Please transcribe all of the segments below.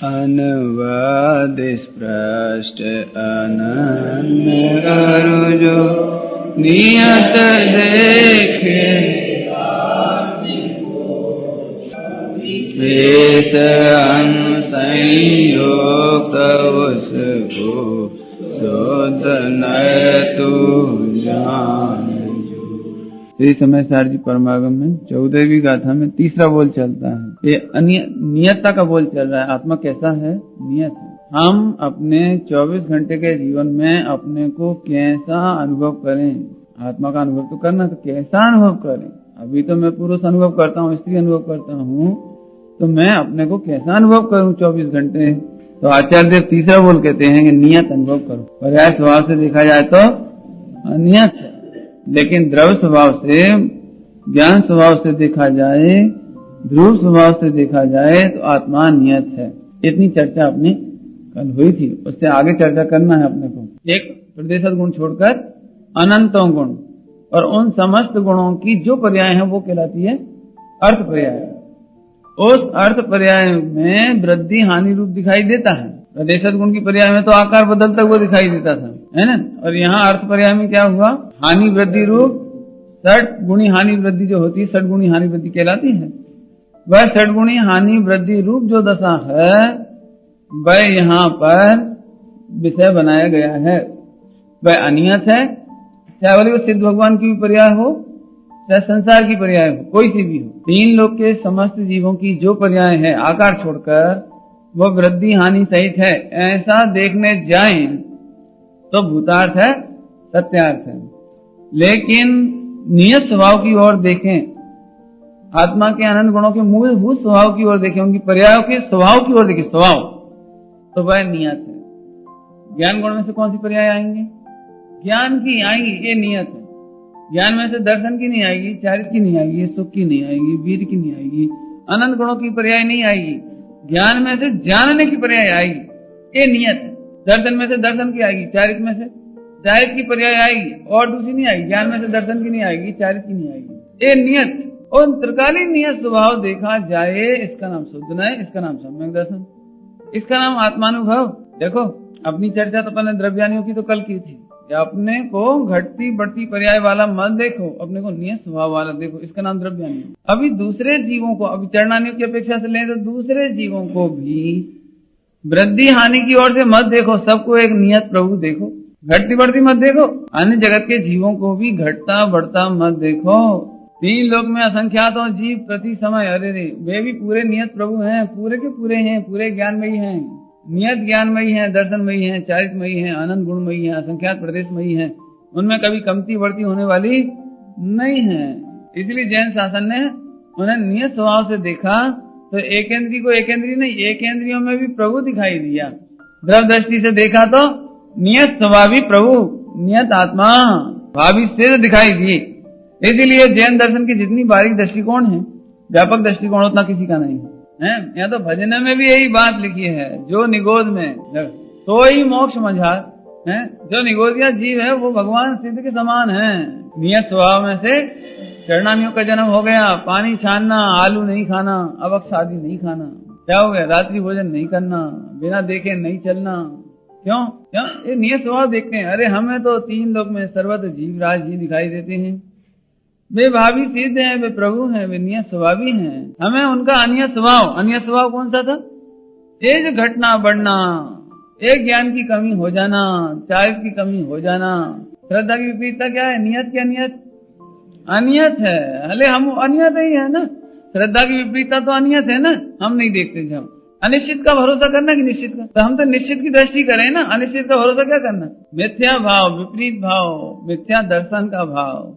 अनुवाद स्पष्ट अनन्य अरु जो नियत देखे शेष अनुसंयोग उसको शोध नय तू जान। इस समय सार जी परमागम में 14वीं गाथा में तीसरा बोल चलता है। ये नियतता का बोल चल रहा है। आत्मा कैसा है? नियत है। हम अपने 24 घंटे के जीवन में अपने को कैसा अनुभव करें, आत्मा का अनुभव तो करना, तो कैसा अनुभव करें। अभी तो मैं पुरुष अनुभव करता हूँ, स्त्री अनुभव करता हूँ, तो मैं अपने को कैसा अनुभव करूँ 24 घंटे। तो आचार्य देव तीसरा बोल कहते हैं कि नियत अनुभव करो। पर्याय स्वभाव से देखा जाए तो अनियत है, लेकिन द्रव्य स्वभाव से, ज्ञान स्वभाव से देखा जाए, ध्रुव स्वभाव से देखा जाए तो आत्मा नियत है। इतनी चर्चा अपनी कल हुई थी, उससे आगे चर्चा करना है अपने को। एक प्रदेशत गुण छोड़कर अनंतों गुण और उन समस्त गुणों की जो पर्याय है वो कहलाती है अर्थ पर्याय। उस अर्थ पर्याय में वृद्धि हानि रूप दिखाई देता है। प्रदेशत गुण की पर्याय में तो आकार बदलता हुआ दिखाई देता था, है ना। और यहाँ अर्थ पर्याय में क्या हुआ? हानि वृद्धि रूप षट गुणी हानि वृद्धि जो होती है, षट गुणी हानि वृद्धि कहलाती है। वह षट गुणी हानि वृद्धि रूप जो दशा है वह यहाँ पर विषय बनाया गया है। वह अनियत है, चाहे बोले वो सिद्ध भगवान की भी पर्याय हो, चाहे संसार की पर्याय हो, कोई सी भी हो। तीन लोक के समस्त जीवों की जो पर्याय है आकार छोड़कर वो वृद्धि हानि सहित है, ऐसा देखने जाएं तो भूतार्थ है, सत्यार्थ है। लेकिन नियत स्वभाव की ओर देखें, आत्मा के अनंत गुणों के मूलभूत स्वभाव की ओर देखें, उनकी पर्यायों के स्वभाव की ओर देखें, स्वभाव, तो वह नियत है। ज्ञान गुण में से कौन सी पर्याय आएंगे? ज्ञान की आएंगी, ये नियत है। ज्ञान में से दर्शन की नहीं आएगी, चारित्र की नहीं आएगी, सुख की नहीं आएगी, वीर की नहीं आएगी, अनंत गुणों की पर्याय नहीं आएगी। ज्ञान में से जानने की पर्याय आएगी, ये नियत है। दर्शन में से दर्शन की आएगी, चारित्र में से चारित्र की पर्याय आएगी, और दूसरी नहीं आएगी। ज्ञान में से दर्शन की नहीं आएगी, चारित्र की नहीं आएगी, ये नियत। और त्रिकालीन नियत स्वभाव देखा जाए, इसका नाम शुद्ध नय, इसका नाम सम्यक दर्शन, इसका नाम आत्मानुभव। देखो अपनी चर्चा तो अपने द्रव्यानियों की तो कल की थी। अपने को घटती बढ़ती पर्याय वाला मत देखो, अपने को नियत स्वभाव वाला देखो, इसका नाम द्रव्यानी। अभी दूसरे जीवों को, अभी चरणानियों की अपेक्षा से लें तो दूसरे जीवों को भी वृद्धि हानि की ओर से मत देखो, सबको एक नियत प्रभु देखो, घटती बढ़ती मत देखो। अन्य जगत के जीवों को भी घटता बढ़ता मत देखो। तीन लोक में असंख्यात जीव प्रति समय, अरे रे, वे भी पूरे नियत प्रभु हैं, पूरे के पूरे हैं, पूरे ज्ञानमयी हैं, नियत ज्ञानमयी है, दर्शनमयी है, चारित्रमयी है, अनंत गुणमयी है, असंख्यात प्रदेशमयी है। उनमें कभी कमती बढ़ती होने वाली नहीं है। इसलिए जैन शासन ने उन्हें नियत स्वभाव से देखा तो एकेंद्री को एकेंद्री नहीं, एकेंद्रियों में भी प्रभु दिखाई दिया। द्रव दृष्टि से देखा तो नियत स्वभावी प्रभु, नियत आत्मा भावी से दिखाई दिए। इसीलिए जैन दर्शन की जितनी बारीक दृष्टिकोण है, व्यापक दृष्टिकोण उतना किसी का नहीं है। यहाँ तो भजन में भी यही बात लिखी है, जो निगोद में सोई मोक्ष मझार है। जो निगोदिया जीव है वो भगवान सिद्ध के समान है। नियत स्वभाव में से चरणानियों का जन्म हो गया, पानी छानना, आलू नहीं खाना, अवक्ष आदि नहीं खाना, क्या हो गया, रात्रि भोजन नहीं करना, बिना देखे नहीं चलना। क्यों? ये नियत स्वभाव देखते हैं। अरे हमें तो तीन लोक में सर्वत्र जीवराज ही दिखाई देते हैं, वे भावी सिद्ध हैं, वे प्रभु हैं, वे नियत स्वभावी हैं। हमें उनका अनियत स्वभाव, अनियत स्वभाव कौन सा था? तेज घटना बढ़ना, एक ज्ञान की कमी हो जाना, चारित्र की कमी हो जाना। श्रद्धा की विपरीतता क्या है? नियत क्या नियत? अनियत है। अरे हम अनियत ही है ना, श्रद्धा की विपरीतता तो अनियत है ना, हम नहीं देखते। जब अनिश्चित का भरोसा करना कि निश्चित का, तो हम तो निश्चित की दृष्टि करें ना, अनिश्चित का भरोसा क्या करना? मिथ्या भाव, विपरीत भाव, मिथ्या दर्शन का भाव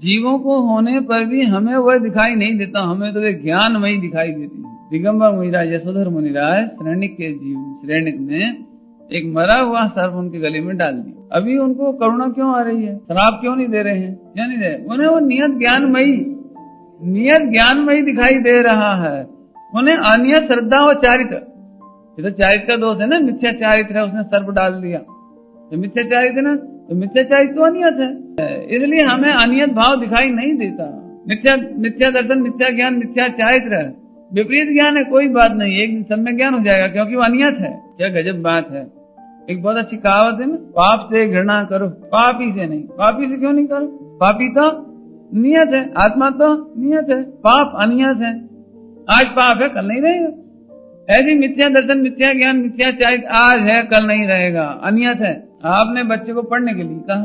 जीवों को होने पर भी हमें वह दिखाई नहीं देता, हमें तो वे ज्ञानमयी दिखाई देती है। दिगंबर मुनिराज, यशोधर मुनिराज श्रेणिक के जीव, श्रेणिक ने एक मरा हुआ सर्प उनके गले में डाल दिया। अभी उनको करुणा क्यों आ रही है? श्राप क्यों नहीं दे रहे हैं? क्या नहीं दे रहे? उन्हें वो नियत ज्ञानमयी दिखाई दे रहा है। उन्हें अनियत श्रद्धा और चारित्र, ये तो चारित्र का दोष है ना, मिथ्या चारित्र है, उसने सर्प डाल दिया तो मिथ्या चारित्र है ना, तो मिथ्या चारित्र तो अनियत है, इसलिए हमें अनियत भाव दिखाई नहीं देता। मिथ्या दर्शन, मिथ्या ज्ञान, मिथ्या चारित्र विपरीत ज्ञान है, कोई बात नहीं, एक दिन सम्यक ज्ञान हो जाएगा, क्योंकि वो अनियत है। क्या गजब बात है। एक बहुत अच्छी कहावत है ना, पाप से घृणा करो, पापी से नहीं। पापी से क्यों नहीं करो? पापी तो नियत है, आत्मा तो नियत है, पाप अनियत है। आज पाप है, कल नहीं रहेगा। ऐसी मिथ्या दर्शन, मिथ्या ज्ञान, मिथ्या चारित्र आज है, कल नहीं रहेगा, अनियत है। आपने बच्चे को पढ़ने के लिए कहा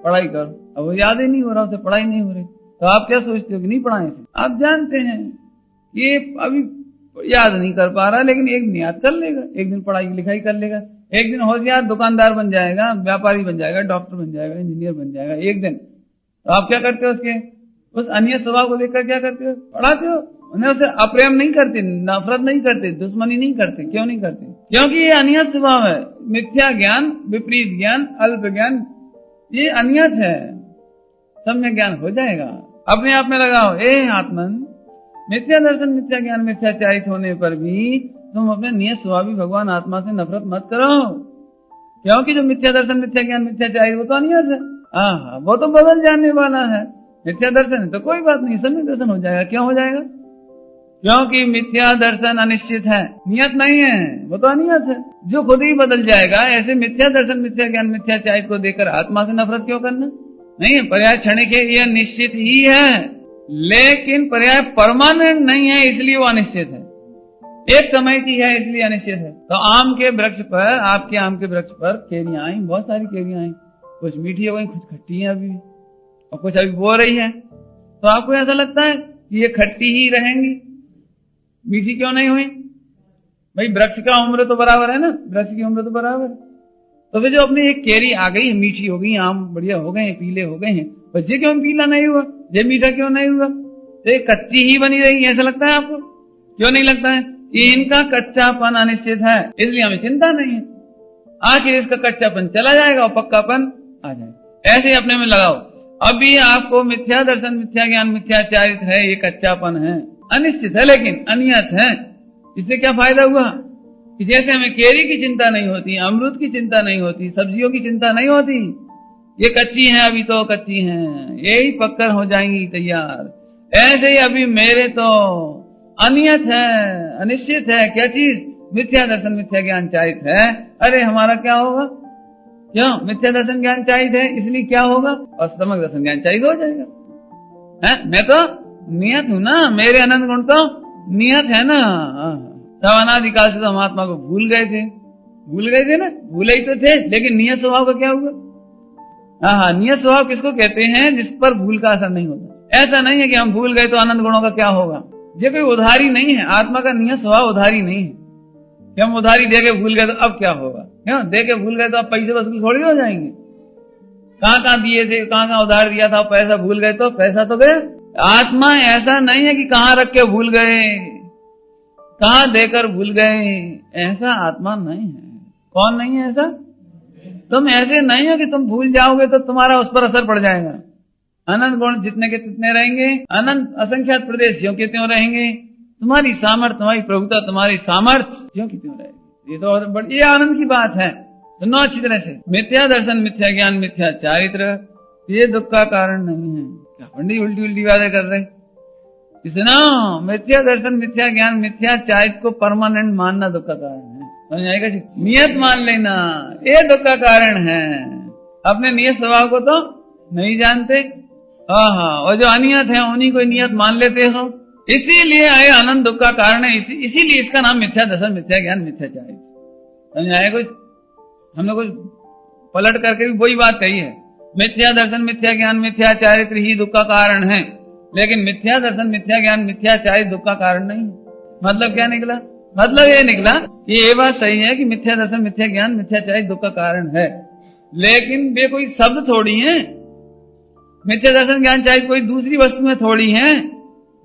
पढ़ाई करो, अब वो याद ही नहीं हो रहा, उसे पढ़ाई नहीं हो रही, तो आप क्या सोचते हो कि नहीं पढ़ाए थे? आप जानते हैं ये अभी याद नहीं कर पा रहा, लेकिन एक दिन याद कर लेगा, एक दिन पढ़ाई लिखाई कर लेगा, एक दिन होशियार दुकानदार बन जाएगा, व्यापारी बन जाएगा, डॉक्टर बन जाएगा, इंजीनियर बन जाएगा एक दिन। तो आप क्या करते हो? उसके उस अन्य स्वभाव को देखकर क्या करते हो? पढ़ाते हो उन्हें, उसे अप्रेम नहीं करते, नफरत नहीं करते, दुश्मनी नहीं करते। क्यों नहीं करते? क्योंकि ये अनियत स्वभाव है। मिथ्या ज्ञान, विपरीत ज्ञान, अल्प ज्ञान, ये अनियत है। सम्यक ज्ञान हो जाएगा। अपने आप में लगाओ, ए आत्मन, मिथ्या दर्शन, मिथ्या ज्ञान, मिथ्याचारित होने पर भी तुम अपने नियत स्वभावी भगवान आत्मा से नफरत मत करो, क्योंकि जो मिथ्या दर्शन, मिथ्या ज्ञान, मिथ्याचारित वो तो अनियत है। हाँ, वो तो बदल जाने वाला है। मिथ्या दर्शन है तो कोई बात नहीं, सम्यक दर्शन हो जाएगा। क्यों हो जाएगा? क्योंकि मिथ्या दर्शन अनिश्चित है, नियत नहीं है, वो तो अनियत है, जो खुद ही बदल जाएगा। ऐसे मिथ्या दर्शन, मिथ्या ज्ञान, मिथ्याचारित को देखकर आत्मा से नफरत क्यों करना? नहीं है, पर्याय क्षणिक है, यह निश्चित ही है, लेकिन पर्याय परमानेंट नहीं है, इसलिए वो अनिश्चित है। एक समय की है इसलिए अनिश्चित है। तो आम के वृक्ष पर, आपके आम के वृक्ष पर केरियां आई, बहुत सारी केरियां आई, कुछ मीठी हो गई, कुछ खट्टी है अभी, और कुछ अभी बो रही है। तो आपको ऐसा लगता है कि ये खट्टी ही रहेंगी, मीठी क्यों नहीं हुई? भाई वृक्ष का उम्र तो बराबर है ना, वृक्ष की उम्र तो बराबर। तो फिर जो अपनी एक केरी आ गई, मीठी हो गई, आम बढ़िया हो गए हैं, पीले हो गए हैं, पर ये क्यों पीला नहीं हुआ, ये मीठा क्यों नहीं हुआ? तो ये कच्ची ही बनी रहेगी, ऐसा लगता है आपको? क्यों नहीं लगता है? कि इनका कच्चापन अनिश्चित है, इसलिए हमें चिंता नहीं है। आखिर इसका कच्चापन चला जाएगा और पक्कापन आ जाएगा। ऐसे ही अपने में लगाओ। अभी आपको मिथ्या दर्शन, मिथ्या ज्ञान, मिथ्याचारित है, ये कच्चापन है, अनिश्चित है, लेकिन अनियत है। इससे क्या फायदा हुआ कि जैसे हमें केरी की चिंता नहीं होती, अमरूद की चिंता नहीं होती, सब्जियों की चिंता नहीं होती, ये कच्ची हैं, अभी तो कच्ची हैं, यही पक्कर हो जाएंगी तैयार। ऐसे ही अभी मेरे तो अनियत है, अनिश्चित है। क्या चीज? मिथ्या दर्शन, मिथ्या ज्ञान चारित है। अरे हमारा क्या होगा? क्यों? मिथ्या दर्शन ज्ञान चारित है, इसलिए क्या होगा? और सम्यक दर्शन ज्ञान चारित हो जाएगा। है? मैं तो नियत हूं ना, मेरे अनंत गुण तो नियत है ना। तब अनादिकाल से तो हम आत्मा को भूल गए थे, ना, भूले ही तो थे, लेकिन नियत स्वभाव का क्या हुआ? हाँ, नियत स्वभाव किसको कहते हैं? जिस पर भूल का असर नहीं होता। ऐसा नहीं है कि हम भूल गए तो अनंत गुणों का क्या होगा। ये कोई उधारी नहीं है, आत्मा का नियत स्वभाव उधारी नहीं है कि हम उधारी दे के भूल गए तो अब क्या होगा। क्यों? दे के भूल गए तो अब पैसे वसूल थोड़ी हो जाएंगे। कहाँ दिए थे, कहाँ उधार दिया था, पैसा भूल गए तो पैसा तो गया। आत्मा ऐसा नहीं है कि कहाँ रख के भूल गए, कहाँ देकर भूल गए, ऐसा आत्मा नहीं है। कौन नहीं है ऐसा? तुम ऐसे नहीं हो कि तुम भूल जाओगे तो तुम्हारा उस पर असर पड़ जाएगा। अनंत गुण जितने के तितने रहेंगे, अनंत असंख्यात प्रदेश ज्यों के त्यों रहेंगे, तुम्हारी सामर्थ्य, तुम्हारी प्रभुता, तुम्हारी सामर्थ्य ज्यों की त्यों रहेगी। ये तो बड़ी आनंद की बात है। सुनो अच्छी तरह से, मिथ्या दर्शन, मिथ्या ज्ञान, मिथ्या चारित्र ये दुख का कारण नहीं है। क्या पंडित उल्टी उल्टी बातें कर रहे? सुनो, मिथ्या दर्शन, मिथ्या ज्ञान, मिथ्या चारित्र को परमानेंट मानना दुख का कारण है। समझ आएगा? नियत मान लेना ये दुख का कारण है। अपने नियत स्वभाव को तो नहीं जानते। हाँ, और जो अनियत है उन्हीं को नियत मान लेते हो, इसीलिए आए अनंत दुख का कारण है। इसीलिए इसका नाम मिथ्या दर्शन, मिथ्या ज्ञान, मिथ्या चारित्र। समझ आए? कुछ हमने कुछ पलट करके भी वही बात कही है। मिथ्या दर्शन, मिथ्या ज्ञान, मिथ्या चारित्र ही दुख का कारण है, लेकिन मिथ्या दर्शन, मिथ्या ज्ञान, मिथ्या चारित्र दुख का कारण नहीं। मतलब क्या निकला? मतलब ये निकला कि ये बात सही है कि मिथ्या दर्शन, मिथ्या ज्ञान, मिथ्या चारित्र दुख का कारण है, लेकिन वे कोई शब्द थोड़ी है। मिथ्या दर्शन ज्ञान चारित्र कोई दूसरी वस्तु में थोड़ी है।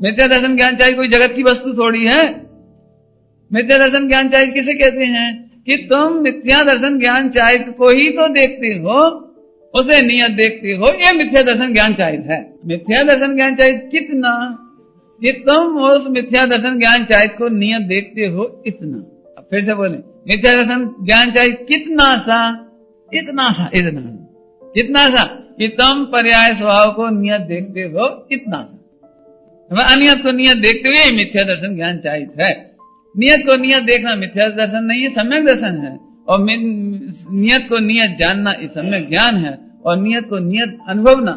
मिथ्या दर्शन ज्ञान चारित्र कोई जगत की वस्तु थोड़ी है। मिथ्या दर्शन ज्ञान चारित्र किसे कहते हैं? कि तुम मिथ्या दर्शन ज्ञान चारित्र को ही तो देखते हो, उसे नियत देखते हो, ये मिथ्या दर्शन ज्ञान चारित्र है। मिथ्या दर्शन ज्ञान चारित्र कितना कि तुम उस मिथ्या दर्शन ज्ञान चारित्र को नियत देखते हो, इतना। अब फिर से बोले, मिथ्या दर्शन ज्ञान चारित्र कितना सा? इतना सा, इतना, कितना सा कि तुम पर्याय स्वभाव को नियत देखते हो, इतना सा। अनियत को नियत देखते हुए मिथ्या दर्शन ज्ञान चाहित है। नियत को नियत देखना मिथ्या दर्शन नहीं है, सम्यक दर्शन है। और नियत को नियत जानना ये सम्यक ज्ञान है। और नियत को नियत अनुभवना,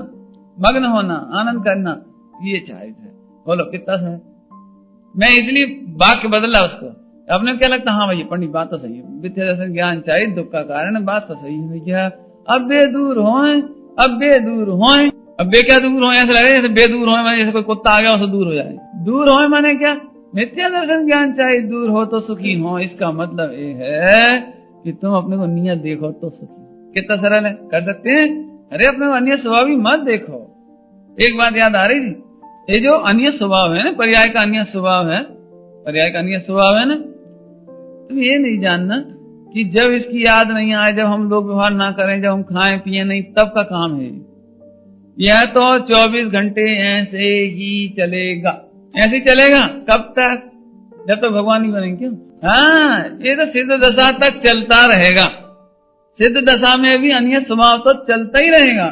मग्न होना, आनंद करना, ये चाहित है। बोलो कितना सा है? मैं इसलिए वाक्य बदला उसको। अपने क्या लगता, हाँ भैया पंडित बात तो सही है, मिथ्या दर्शन ज्ञान चाहिए, दुख का कारण है, बात तो सही है भैया। अब बे दूर होए, अब बे दूर होए, अब बे क्या दूर होए? ऐसा लगे जैसे बे दूर होए माने जैसे कोई कुत्ता आ गया उससे दूर हो जाए। दूर होए माने क्या? मिथ्या दर्शन ज्ञान चाहिए, दूर हो तो सुखी हो। इसका मतलब ये है कि तुम अपने को नियत देखो तो सुखी। कितना सरल है, कर सकते हैं। अरे अपने को अन्य स्वभाव ही मत देखो। एक बात याद आ रही थी, ये जो अन्य स्वभाव है ना, पर्याय का अन्य स्वभाव है, पर्याय का अन्य स्वभाव है ना, तुम ये नहीं जानना कि जब इसकी याद नहीं आए, जब हम लोग व्यवहार ना करें, जब हम खाएं पिए नहीं, तब का काम है। यह तो 24 घंटे ऐसे ही चलेगा। ऐसे ही चलेगा कब तक? जब तक भगवान ही बनेंगे। क्यों? हाँ, ये तो सिद्ध दशा तक चलता रहेगा। सिद्ध दशा में भी अन्य स्वभाव तो चलता ही रहेगा।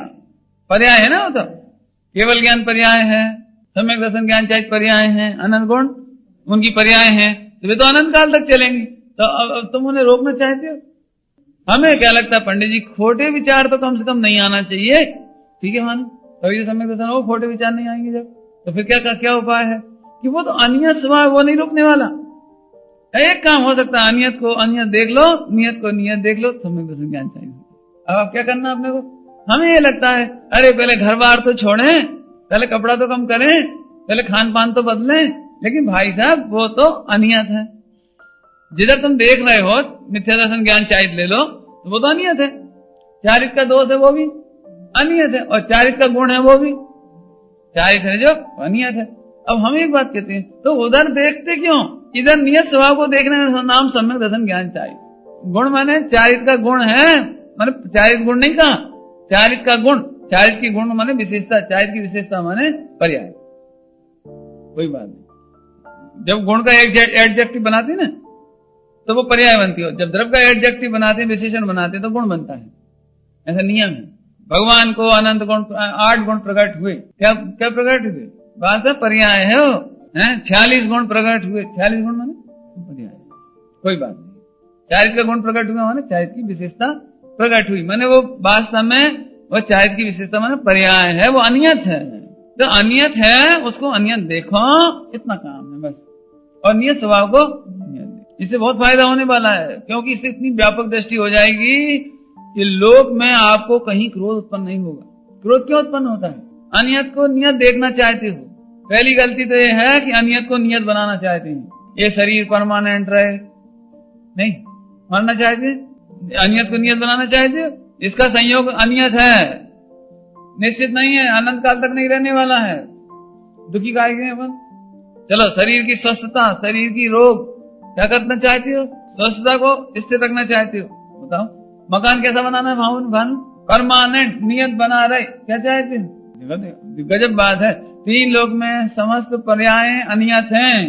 पर्याय है ना, वो तो केवल ज्ञान पर्याय है, सम्यक दर्शन ज्ञान चाहिए पर्याय है, अनंत गुण उनकी पर्याय है, तो वे तो अनंत काल तक चलेंगी। तो अब तुम उन्हें रोकना चाहते हो? हमें क्या लगता है पंडित जी, खोटे विचार तो कम से कम नहीं आना चाहिए। ठीक है मानो, कभी सम्यक दर्शन हो, खोटे विचार नहीं आएंगे जब, तो फिर क्या उपाय है कि वो तो अनियत स्वभाव, वो नहीं रोकने वाला। एक काम हो सकता है, अनियत को अनियत देख लो, नियत को नियत देख लो, सम्यक दर्शन ज्ञान चाहिए। अब आप क्या करना अपने को? हमें ये लगता है अरे पहले घर बार तो छोड़ें, पहले कपड़ा तो कम करें, पहले खान पान तो बदलें। लेकिन भाई साहब वो तो अनियत है। जिधर तुम देख रहे हो मिथ्या दर्शन ज्ञान चाहिए ले लो, तो वो तो अनियत है। चारित का दोष है वो भी अनियत है, और चारित का गुण है वो भी चारित है जो अनियत है। अब हम एक बात कहते हैं, तो उधर देखते क्यों? इधर नियत स्वभाव को देखने में नाम सम्यक दर्शन ज्ञान चाहिए। गुण माने चारित का गुण है, माने चारित गुण नहीं कहा, चारित का गुण, चारित की गुण माने विशेषता, चारित की विशेषता माने पर्याय। कोई बात नहीं, जब गुण का एडजेक्टिव बनाते हैं ना तो वो पर्याय बनती हो, जब द्रव्य का एडजेक्टिव बनाते हैं, विशेषण बनाते हैं, तो गुण बनता है। ऐसा नियम है। भगवान को अनंत गुण 8 गुण प्रकट हुए। क्या प्रकट हुए? वास्तव पर्याय है वो, 46 गुण प्रकट हुए। 46 गुण माने पर्याय। कोई बात नहीं, चारित्र का गुण प्रकट हुआ माने चारित्र की विशेषता प्रकट हुई, माने वो वास्तव में वो चारित्र की विशेषता माने पर्याय है, वो अनियत है। तो अनियत है, उसको अनियत देखो, इतना काम है बस। और नियत स्वभाव को नियत देखो। इससे बहुत फायदा होने वाला है, क्योंकि इससे इतनी व्यापक दृष्टि हो जाएगी कि लोक में आपको कहीं क्रोध उत्पन्न नहीं होगा। क्रोध क्यों उत्पन्न होता है? अनियत को नियत देखना चाहते हो। पहली गलती तो ये है कि अनियत को नियत बनाना चाहते हैं। ये शरीर परमानेंट रहे, नहीं मानना चाहते, अनियत को नियत बनाना चाहते हो। इसका संयोग अनियत है, निश्चित नहीं है, अनंत काल तक नहीं रहने वाला है। दुखी काहे गए अपन? चलो, शरीर की स्वस्थता, शरीर की रोग क्या करना चाहते हो? स्वस्थता को स्थिर रखना चाहते हो। बताओ, मकान कैसा बनाना है? भानु परमानेंट नियत बना रहे, क्या चाहते हो? गजब बात है। 3 लोक में समस्त पर्याय अनियत हैं,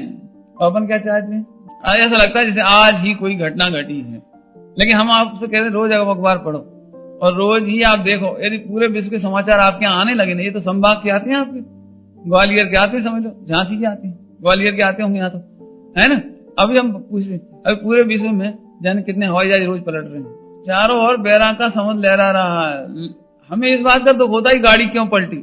और अपन क्या चाहते हैं? ऐसा लगता है जैसे आज ही कोई घटना घटी है। लेकिन हम आपसे कहते हैं रोज अखबार पढ़ो, और रोज ही आप देखो, यदि पूरे विश्व के समाचार आपके यहाँ आने लगे, नहीं तो संभाग के आते हैं आपके, ग्वालियर के आते हैं, समझ लो, झांसी के आते हैं, ग्वालियर के आते होंगे यहाँ तो, है ना। अभी हम पूछते, अभी पूरे विश्व में जाने कितने हवाई जहाज रोज पलट रहे हैं, चारों ओर बैरा का समुद्र लहरा रहा है। हमें इस बात का दुख होता है गाड़ी क्यों पलटी,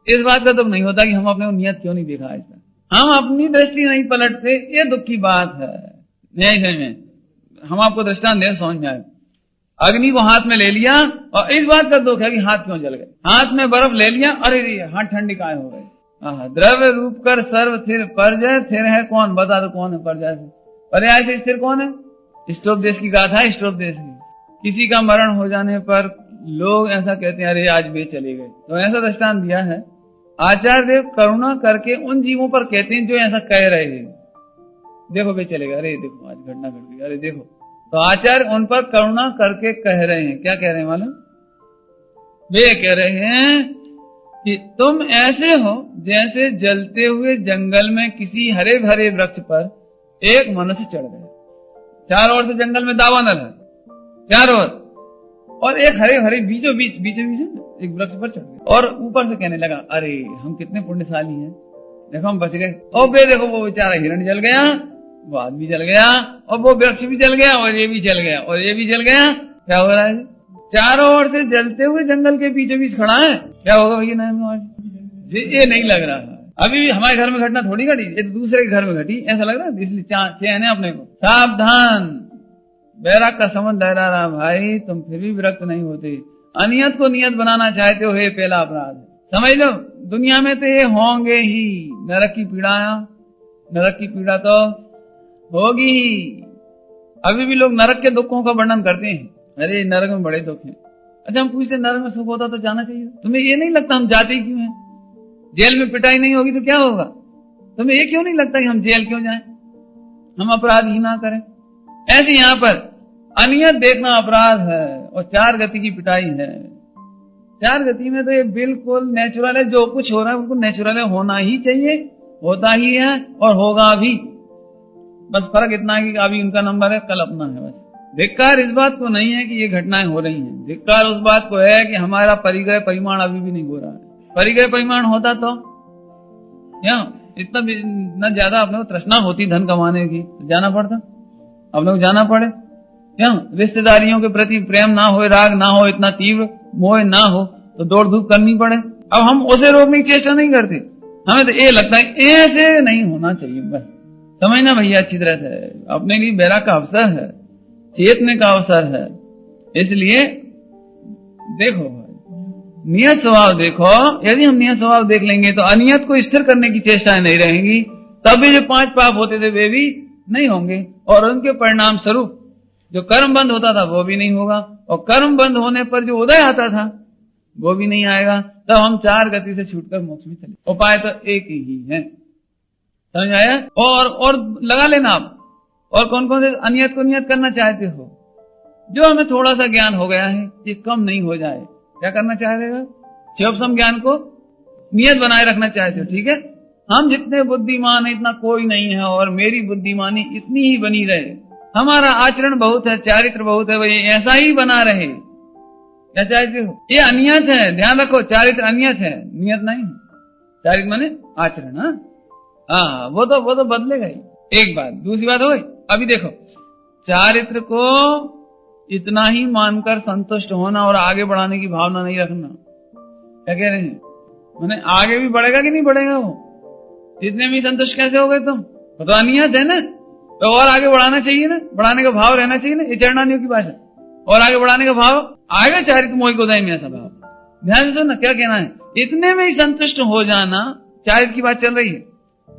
इस बात का दुख नहीं होता कि हम अपने नियत क्यों नहीं देखा ऐसा। हम अपनी दृष्टि नहीं पलटते, ये दुख की बात है। नहीं समझ में, हम आपको दृष्टांत दे समझ में आए। अग्नि को हाथ में ले लिया, और इस बात का दुख है कि हाथ क्यों जल गए। हाथ में बर्फ ले लिया, अरे हाथ ठंडी काहे हो गए। द्रव्य रूप कर सर्व स्थिर परजय, स्थिर है कौन? बता दो कौन है परजय से? पर्याय से स्थिर कौन है? स्टोपदेश की गाथा है, स्टोपदेश की। किसी का मरण हो जाने पर लोग ऐसा कहते हैं, अरे आज वे चले गए। तो ऐसा दृष्टांत दिया है आचार्य देव, करुणा करके उन जीवों पर कहते हैं जो ऐसा कह रहे हैं, देखो वे चले गए, अरे देखो आज घटना घट गई, अरे देखो। तो आचार्य उन पर करुणा करके कह रहे हैं, क्या कह रहे हैं मालूम? वे कह रहे हैं कि तुम ऐसे हो जैसे जलते हुए जंगल में किसी हरे भरे वृक्ष पर एक मनुष्य चढ़ गया। चारों ओर से जंगल में दावानल है, चारों ओर, और एक हरे भरे बीचों बीच एक वृक्ष पर चढ़ गया, और ऊपर से कहने लगा, अरे हम कितने पुण्यशाली हैं, देखो हम बच गए। और फिर देखो वो बेचारा हिरण जल गया, वो आदमी जल गया, और वो वृक्ष भी जल गया, और ये भी जल गया, और ये भी जल गया। क्या हो रहा है? चारों ओर से जलते हुए जंगल के बीचों बीच खड़ा है। क्या होगा भैया? ये नहीं लग रहा है। अभी भी हमारे घर में घटना थोड़ी घटी, ये दूसरे के घर में घटी, ऐसा लग रहा है। इसलिए चैन है अपने को। सावधान, बैराग का समझ लहरा रहा भाई, तुम फिर भी विरक्त नहीं होते। अनियत को नियत बनाना चाहते हो, ये पहला अपराध है। समझ लो, दुनिया में तो ये होंगे ही नरक की पीड़ा, नरक की पीड़ा तो होगी ही। अभी भी लोग नरक के दुखों का वर्णन करते हैं, अरे नरक में बड़े दुख हैं। अच्छा, हम पूछते नरक में सुख होता तो जाना चाहिए। तुम्हें ये नहीं लगता हम जाते ही क्यों हैं? जेल में पिटाई नहीं होगी तो क्या होगा? तुम्हें ये क्यों नहीं लगता कि हम जेल क्यों जाएं, हम अपराध ही ना करें? ऐसे यहाँ पर अनियत देखना अपराध है, और 4 गति की पिटाई है। 4 गति में तो ये बिल्कुल नेचुरल है, जो कुछ हो रहा है बिल्कुल नेचुरल है, होना ही चाहिए, होता ही है और होगा भी। बस फर्क इतना है कि अभी उनका नंबर है, कल अपना है। बस धिक्कार इस बात को नहीं है कि ये घटनाएं हो रही हैं, धिक्कार उस बात को है कि हमारा परिग्रह परिमाण अभी भी नहीं हो रहा है। परिग्रह परिमाण होता तो क्या इतना न ज्यादा अपने को तृष्णा होती धन कमाने की, तो जाना पड़ता, अपने को जाना पड़े। क्या रिश्तेदारियों के प्रति प्रेम ना हो, राग ना हो, इतना तीव्र मोह ना हो, तो दौड़ धूप करनी पड़े। अब हम उसे रोकने की चेष्टा नहीं करते, हमें तो ये लगता है ऐसे नहीं होना चाहिए। बस समझना भैया अच्छी तरह से, अपने लिए बैराग का अवसर है, चेतने का अवसर है। इसलिए देखो नियत स्वभाव देखो, यदि हम नियत स्वभाव देख लेंगे तो अनियत को स्थिर करने की चेष्टाएं नहीं रहेंगी। तब भी जो 5 पाप होते थे वे भी नहीं होंगे, और उनके परिणाम स्वरूप जो कर्म बंद होता था वो भी नहीं होगा, और कर्म बंद होने पर जो उदय आता था वो भी नहीं आएगा। तब हम 4 गति से छूटकर मोक्ष में चले। उपाय तो एक ही है, समझ आया? और लगा लेना आप। और कौन कौन से अनियत को नियत करना चाहते हो? जो हमें थोड़ा सा ज्ञान हो गया है ये कम नहीं हो जाए, क्या करना चाहेगा? शिवसम ज्ञान को नियत बनाए रखना चाहते हो, ठीक है? हम जितने बुद्धिमान है इतना कोई नहीं है, और मेरी बुद्धिमानी इतनी ही बनी रहे। हमारा आचरण बहुत है, चारित्र बहुत है, वही ऐसा ही बना रहे। क्या चाहते हो? ये अनियत है, ध्यान रखो, चारित्र अनियत है, नियत नहीं। चारित्र माने आचरण। हाँ, वो तो बदलेगा ही। एक बात, दूसरी बात हो गई। अभी देखो, चारित्र को इतना ही मानकर संतुष्ट होना और आगे बढ़ाने की भावना नहीं रखना। क्या कह रहे हैं? मैंने आगे भी बढ़ेगा कि नहीं बढ़ेगा? वो इतने में संतुष्ट कैसे हो गए तुम? तो अनियत है ना, तो और आगे बढ़ाना चाहिए ना, बढ़ाने का भाव रहना चाहिए ना। ये चरणानियों की बात है, और आगे बढ़ाने का भाव आएगा। चारित्र मोह को उदय में ऐसा भाव, ध्यान से सुनना क्या कहना है। इतने में ही संतुष्ट हो जाना, चारित्र की बात चल रही है,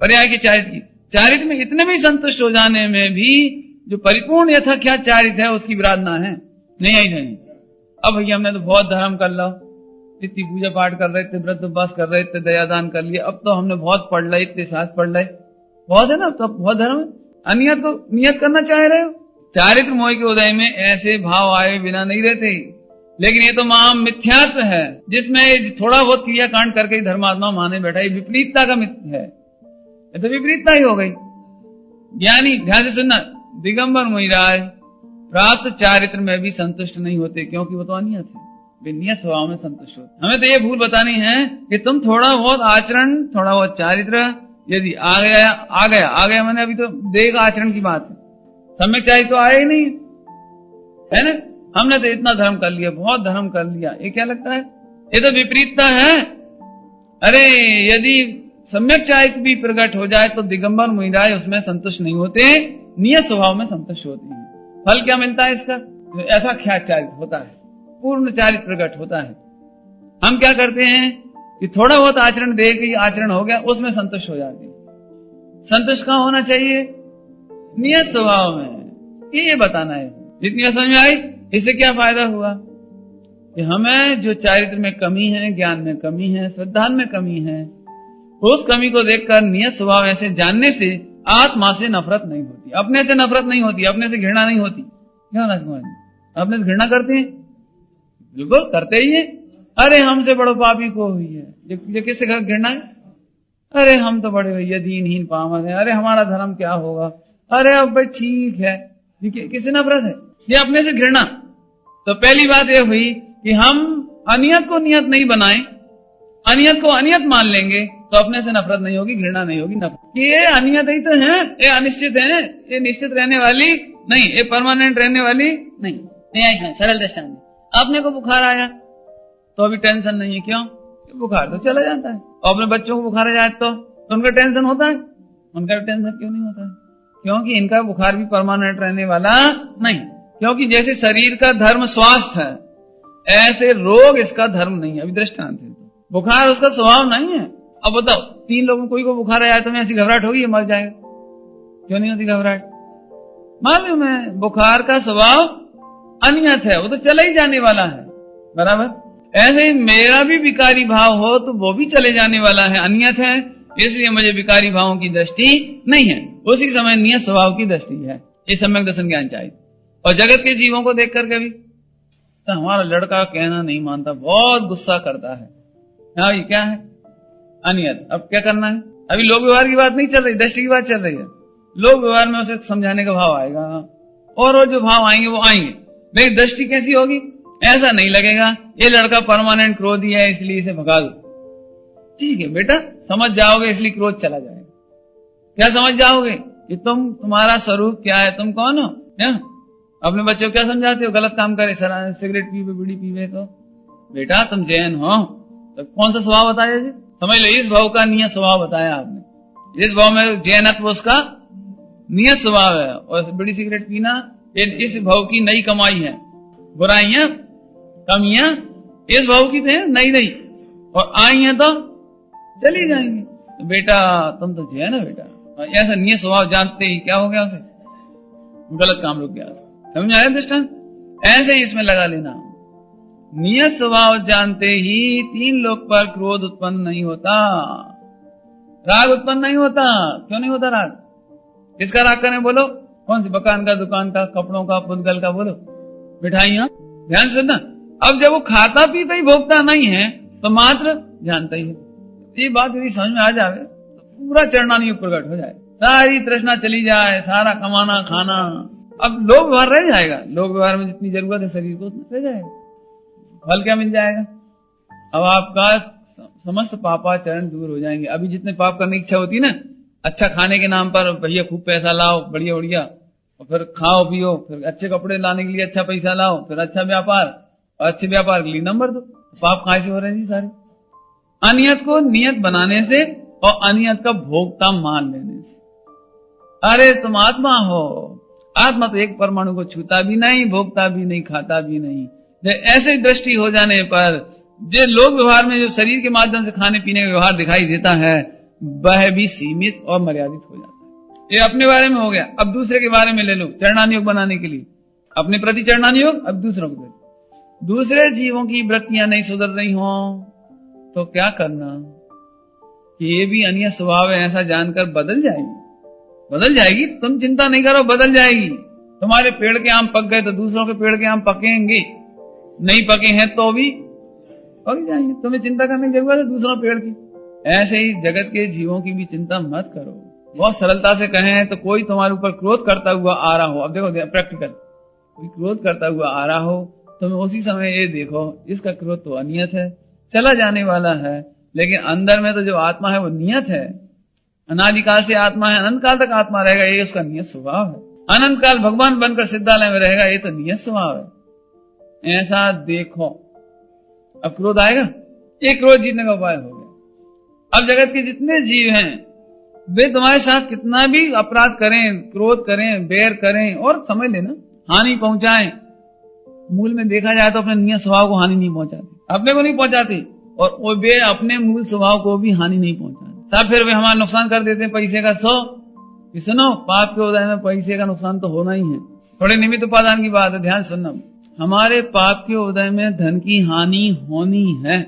पर्याय की चारित्र की। चारित्र में इतने में ही संतुष्ट हो जाने में भी जो परिपूर्ण यथाख्यात चारित्र है उसकी विराधना है, नहीं आई नहीं। अब भैया हमने तो बहुत धर्म कर लो, इतनी पूजा पाठ कर रहे थे, व्रत उपवास कर रहे थे, दयादान कर लिया, अब तो हमने बहुत पढ़ लिया, इतने शास्त्र पढ़ लिया, बहुत है ना, तो बहुत धर्म है। अनियत को नियत करना चाह रहे हो? चारित्र मोह के उदय में ऐसे भाव आए बिना नहीं रहते। लेकिन ये तो महाम मिथ्यात्व है, जिसमें थोड़ा बहुत क्रिया कांड करके ही धर्मात्मा माने बैठा, ये विपरीतता का मिथ्य है, ये तो विपरीतता ही हो गई। ज्ञानी, ध्यान से सुनना, दिगंबर मुनिराज प्राप्त चारित्र में भी संतुष्ट नहीं होते, क्योंकि वो तो अनियत है, वे नियत स्वभाव में संतुष्ट होते। हमें तो ये भूल बतानी है कि तुम थोड़ा बहुत आचरण, थोड़ा बहुत चारित्र यदि आ गया मैंने अभी तो देह का आचरण की बात है, सम्यक चारित्र तो आया ही नहीं है ना। हमने तो इतना धर्म कर लिया, बहुत धर्म कर लिया, ये क्या लगता है? ये तो विपरीतता है। अरे यदि सम्यक चारित्र भी प्रकट हो जाए तो दिगंबर मुनिराज उसमें संतुष्ट नहीं होते, नियत स्वभाव में संतुष्ट होते हैं। फल क्या मिलता है इसका? ऐसा ख्यात चारित्र होता है, पूर्ण चारित्र प्रकट होता है। हम क्या करते हैं कि थोड़ा बहुत आचरण देख के आचरण हो गया उसमें संतुष्ट हो जाते हैं। संतुष्ट कहाँ होना चाहिए? नियत स्वभाव में। ये बताना है। जितनी समझ में आई, इससे क्या फायदा हुआ कि हमें जो चारित्र में कमी है, ज्ञान में कमी है, श्रद्धा में कमी है, उस कमी को देखकर नियत स्वभाव ऐसे जानने से आत्मा से नफरत नहीं होती, अपने से नफरत नहीं होती, अपने से घृणा नहीं होती। क्या होना चाहिए? अपने से घृणा करते हैं, बिल्कुल करते ही है। अरे हमसे बड़ो पापी को हुई है, ये किससे घृणा है? अरे हम तो बड़े भैया दीनहीन पामर है, अरे हमारा धर्म क्या होगा, अरे अब भाई ठीक है, किससे नफरत है? ये अपने से घृणा। तो पहली बात यह हुई कि हम अनियत को नियत नहीं बनाएं, अनियत को अनियत मान लेंगे तो अपने से नफरत नहीं होगी, घृणा नहीं होगी, नफरत। ये अनियत ही तो है, ये अनिश्चित है, ये निश्चित रहने वाली नहीं, ये परमानेंट रहने वाली नहीं। नहीं सरल दृष्टांत, अपने को बुखार आया तो अभी टेंशन नहीं है, क्यों? बुखार तो चला जाता है। और अपने बच्चों को बुखार आ जाए तो उनका टेंशन होता है, उनका टेंशन क्यों नहीं होता है? क्योंकि इनका बुखार भी परमानेंट रहने वाला नहीं। क्योंकि जैसे शरीर का धर्म स्वास्थ्य है, ऐसे रोग इसका धर्म नहीं है। अभी दृष्टांत है, बुखार उसका स्वभाव नहीं है। अब बताओ, 3 लोगों कोई को बुखार आया तो मैं ऐसी घबराहट होगी, मर जाएगा, क्यों नहीं होती घबराहट? मालूम है बुखार का स्वभाव अनियत है, वो तो चला ही जाने वाला है, बराबर। ऐसे ही मेरा भी विकारी भाव हो तो वो भी चले जाने वाला है, अनियत है, इसलिए मुझे विकारी भावों की दृष्टि नहीं है, उसी समय नियत स्वभाव की दृष्टि है। ये सम्यक दर्शन ज्ञान चाहिए। और जगत के जीवों को देख करके भी तो हमारा लड़का कहना नहीं मानता, बहुत गुस्सा करता है, हाँ ये क्या है? अनियत। अब क्या करना है? अभी लोक व्यवहार की बात नहीं चल रही, दृष्टि की बात चल रही है। लोक व्यवहार में उसे समझाने का भाव आएगा, और जो भाव आएंगे वो आएंगे, लेकिन दृष्टि कैसी होगी? ऐसा नहीं लगेगा ये लड़का परमानेंट क्रोधी है इसलिए इसे भगा दो। ठीक है बेटा, समझ जाओगे इसलिए क्रोध चला जाएगा। क्या समझ जाओगे? कि तुम्हारा स्वरूप क्या है, तुम कौन हो? क्या अपने बच्चे को क्या समझाते हो? गलत काम करे, सिगरेट पीवे, बीड़ी पीवे, तो बेटा तुम जैन हो, तो कौन सा स्वभाव बताया जी? समझ लो, इस भाव का नियत स्वभाव बताया आपने। इस भाव में जैनत्व उसका नियत स्वभाव है, और बीड़ी सिगरेट पीना इस भाव की नई कमाई है। बुराइयां कमियां इस भाव की थे नई, और आई हैं तो चली जाएंगी। तो बेटा तुम तो जैन है बेटा, ऐसा नियत स्वभाव जानते ही क्या हो गया, उसे गलत काम रुक गया। समझ आया दृष्टांत? ऐसे ही इसमें लगा लेना, नियत स्वभाव जानते ही 3 लोक पर क्रोध उत्पन्न नहीं होता, राग उत्पन्न नहीं होता। क्यों नहीं होता राग? किसका राग करें बोलो? कौन सी? मकान का, दुकान का, कपड़ों का, पुद्गल का, बोलो, मिठाइयां। ध्यान से ना, अब जब वो खाता पीता ही भोगता नहीं है तो मात्र जानता ही है। ये बात यदि समझ में आ जाए तो पूरा चरणानी योग प्रकट हो जाए, सारी तृष्णा चली जाए, सारा कमाना खाना, अब लोक व्यवहार रह जाएगा। लोक व्यवहार में जितनी जरूरत है शरीर को उतना रह जाएगा। फल क्या मिल जाएगा? अब आपका समस्त पापाचरण दूर हो जाएंगे। अभी जितने पाप करने की इच्छा होती है ना, अच्छा खाने के नाम पर भैया खूब पैसा लाओ, बढ़िया बढ़िया, और फिर खाओ पियो, फिर अच्छे कपड़े लाने के लिए अच्छा पैसा लाओ, फिर अच्छा व्यापार, और अच्छे व्यापार के लिए नंबर दो। पाप कहां से हो रहे हैं जी सारे? अनियत को नियत बनाने से और अनियत का भोगता मान लेने से। अरे तुम आत्मा हो, आत्मा तो एक परमाणु को छूता भी नहीं, भोगता भी नहीं, खाता भी नहीं। ऐसे दृष्टि हो जाने पर जो लोक व्यवहार में जो शरीर के माध्यम से खाने पीने का व्यवहार दिखाई देता है, वह भी सीमित और मर्यादित हो जाता है। ये अपने बारे में हो गया। अब दूसरे के बारे में ले लो, चरणानी योग बनाने के लिए अपने प्रति चरणानी योग, अब दूसरों को दे। दूसरे जीवों की वृत्तियां नहीं सुधर रही हो तो क्या करना? ये भी अनियत स्वभाव है, ऐसा जानकर बदल जाएगी, बदल जाएगी। तुम चिंता नहीं करो, बदल जाएगी। तुम्हारे पेड़ के आम पक गए तो दूसरों के पेड़ के आम पकेंगे, नहीं पके हैं तो भी पक जाएंगे। तुम्हें चिंता करने की जरूरत है दूसरों पेड़ की। ऐसे ही जगत के जीवों की भी चिंता मत करो। बहुत सरलता से कहें तो कोई तुम्हारे ऊपर क्रोध करता हुआ आ रहा हो, अब देखो प्रैक्टिकल, कोई क्रोध करता हुआ आ रहा हो, तुम्हें उसी समय ये देखो इसका क्रोध तो अनियत है, चला जाने वाला है, लेकिन अंदर में तो जो आत्मा है वो नियत है। अनादिकाल से आत्मा है, अनंत काल तक आत्मा रहेगा, ये उसका नियत स्वभाव है। अनंत काल भगवान बनकर सिद्धालय में रहेगा, ये तो नियत स्वभाव है। ऐसा देखो, अब क्रोध आएगा, एक क्रोध जीतने का उपाय हो गया। अब जगत के जितने जीव हैं वे तुम्हारे साथ कितना भी अपराध करें, क्रोध करें, बैर करें, और समझ लेना हानि पहुंचाएं, मूल में देखा जाए तो अपने नियत स्वभाव को हानि नहीं पहुंचाते, अपने को नहीं पहुंचाते, और वे अपने मूल स्वभाव को भी हानि नहीं पहुंचाते। सब फिर वे हमारा नुकसान कर देते हैं पैसे का। सुनो, पाप के उदय में पैसे का नुकसान तो होना ही है। थोड़े निमित्त उपादान की बात है, ध्यान सुनना। हमारे पाप के उदय में धन की हानि होनी है,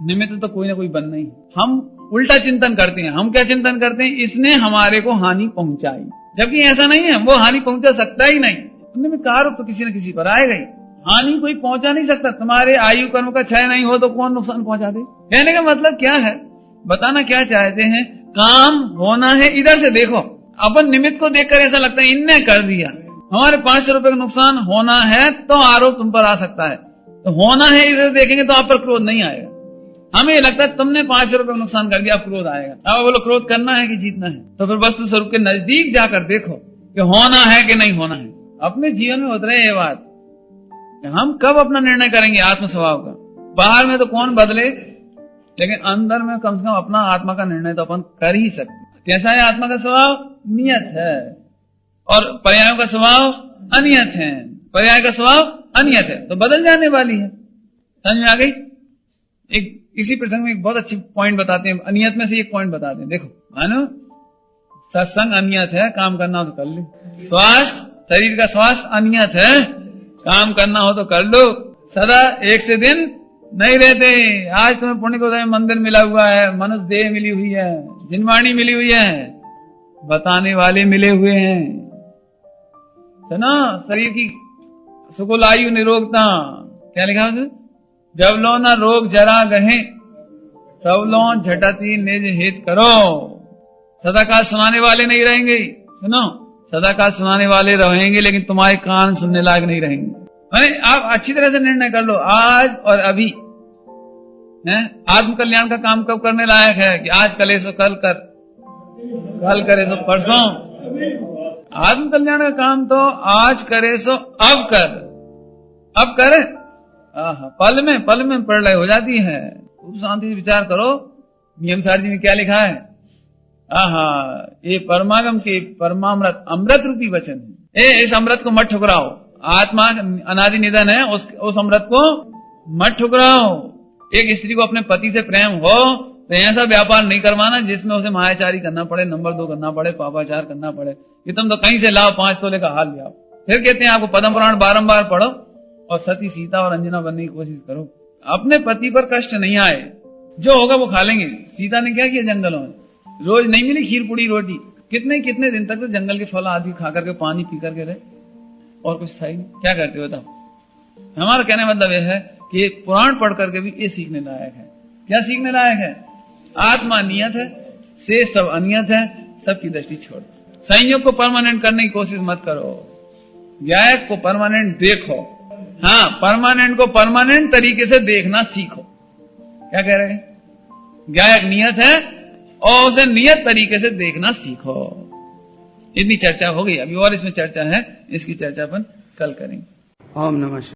निमित्त तो कोई ना कोई बनना ही। हम उल्टा चिंतन करते हैं। हम क्या चिंतन करते हैं? इसने हमारे को हानि पहुंचाई, जबकि ऐसा नहीं है, वो हानि पहुंचा सकता ही नहीं। निमित्त कारक तो किसी न किसी पर आएगा ही, हानि कोई पहुंचा नहीं सकता। तुम्हारे आयु कर्म का क्षय नहीं हो तो कौन नुकसान पहुंचा दे? कहने का मतलब क्या है, बताना क्या चाहते हैं? काम होना है, इधर से देखो। अपन निमित्त को देखकर ऐसा लगता है इनने कर दिया, हमारे 500 रुपए का नुकसान होना है तो आरोप तुम पर आ सकता है। तो होना है, इधर देखेंगे तो आप पर क्रोध नहीं आएगा। हमें ये लगता है तुमने 500 रुपए का नुकसान कर दिया, अब क्रोध आएगा। अब बोलो क्रोध करना है कि जीतना है? तो फिर वस्तु स्वरूप के नजदीक जाकर देखो कि होना है कि नहीं होना है। अपने जीवन में उतरे ये बात, हम कब अपना निर्णय करेंगे आत्म स्वभाव का? बाहर में तो कौन बदले, लेकिन अंदर में कम से कम अपना आत्मा का निर्णय तो अपन कर ही सकते। कैसा है आत्मा का स्वभाव? नियत है, और पर्यायों का स्वभाव अनियत है। पर्याय का स्वभाव अनियत है तो बदल जाने वाली है। समझ में आ गई? एक इसी प्रसंग में एक बहुत अच्छी पॉइंट बताते हैं, अनियत में से एक पॉइंट बताते हैं। देखो मानो सत्संग अनियत है, काम करना हो तो कर लो। स्वास्थ्य, शरीर का स्वास्थ्य अनियत है, काम करना हो तो कर लो। सदा एक से दिन नहीं रहते। आज तुम्हें पुण्य को मंदिर मिला हुआ है, मनुष्य देह मिली हुई है, जिनवाणी मिली हुई है, बताने वाले मिले हुए हैं, सुनो शरीर की सुकुल आयु निरोगता। क्या लिखा है? जब लो न रोग जरा गहे, तब लो झटती निज हित करो। सदाकाल सुनाने वाले नहीं रहेंगे। सुनो, सदाकाल सुनाने वाले रहेंगे लेकिन तुम्हारे कान सुनने लायक नहीं रहेंगे। अरे आप अच्छी तरह से निर्णय कर लो आज और अभी। आत्म कल्याण का काम कब करने लायक है? कि आज करे सो कल कर, कल करे सो परसों। आत्म कल्याण का काम तो आज करे सो अब कर, अब कर। पल में प्रलय हो जाती है। खूब शांति से विचार करो। नियम सार जी में क्या लिखा है? ये परमागम के परमामृत अमृत रूपी वचन है। इस अमृत को मत ठुकराओ। आत्मा अनादि निधन है, उस अमृत को मत ठुकराओ। एक स्त्री को अपने पति से प्रेम हो तो ऐसा व्यापार नहीं करवाना जिसमें उसे मायाचारी करना पड़े, नंबर 2 करना पड़े, पापाचार करना पड़े कि तुम तो कहीं से लाओ 5 तोले का हाल ले आओ। फिर कहते हैं आपको पद्म पुराण बारंबार पढ़ो और सती सीता और अंजना बनने की कोशिश करो। अपने पति पर कष्ट नहीं आए, जो होगा वो खा लेंगे। सीता ने क्या किया? जंगलों में रोज नहीं मिली खीर पूड़ी रोटी, कितने दिन तक तो जंगल के फल आदि खा करके पानी पी करके रहे और कुछ था ही नहीं। क्या करते हो बताओ? हमारा कहने मतलब यह है कि पुराण पढ़ करके भी ये सीखने लायक है। क्या सीखने लायक है? आत्मा नियत है, से सब अनियत है, सबकी दृष्टि छोड़। संयोग को परमानेंट करने की कोशिश मत करो, गायक को परमानेंट देखो। हाँ, परमानेंट को परमानेंट तरीके से देखना सीखो। क्या कह रहे हैं? गायक नियत है और उसे नियत तरीके से देखना सीखो। इतनी चर्चा हो गई, अभी और इसमें चर्चा है, इसकी चर्चा अपन कल करेंगे। ओम नमः।